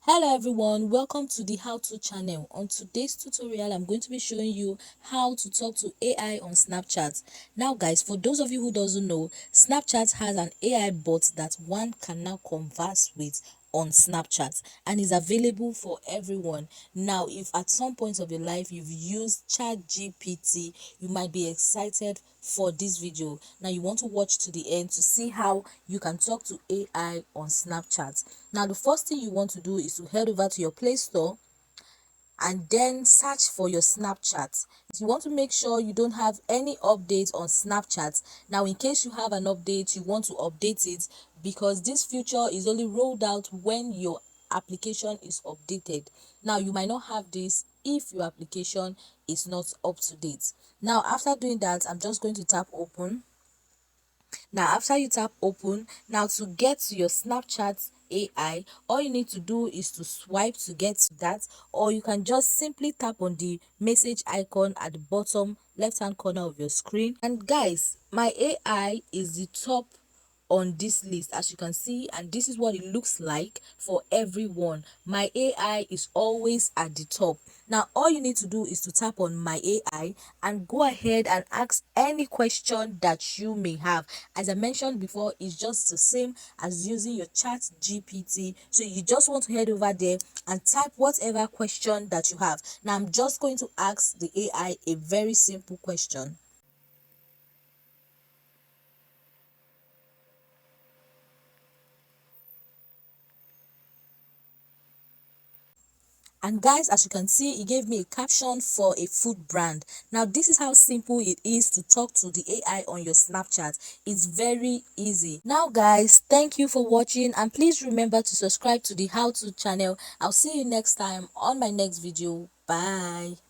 Hello everyone, welcome to the How To channel. On today's tutorial, I'm going to be showing you how to talk to AI on Snapchat. Now guys, for those of you who doesn't know, Snapchat has an AI bot that one can now converse with on Snapchat and is available for everyone. Now, if at some point of your life you've used ChatGPT, you might be excited for this video. Now you want to watch to the end to see how you can talk to AI on Snapchat. Now the first thing you want to do is to head over to your Play Store and then search for your Snapchat. You want to make sure you don't have any updates on Snapchat. Now in case you have an update, you want to update it because this feature is only rolled out when your application is updated. Now you might not have this if your application is not up to date. Now after doing that, I'm just going to tap open. Now after you tap open, now to get to your Snapchat AI, all you need to do is to swipe to get to that, or you can just simply tap on the message icon at the bottom left hand corner of your screen. And guys, my AI is the top on this list, as you can see, and this is what it looks like for everyone. My AI is always at the top. Now all you need to do is to tap on my AI and go ahead and ask any question that you may have. As I mentioned before, it's just the same as using your ChatGPT. So you just want to head over there and type whatever question that you have. Now I'm just going to ask the AI a very simple question. And guys, as you can see, it gave me a caption for a food brand. Now this is how simple it is to talk to the AI on your Snapchat. It's very easy. Now guys, thank you for watching, and please remember to subscribe to the How To channel. I'll see you next time on my next video. Bye.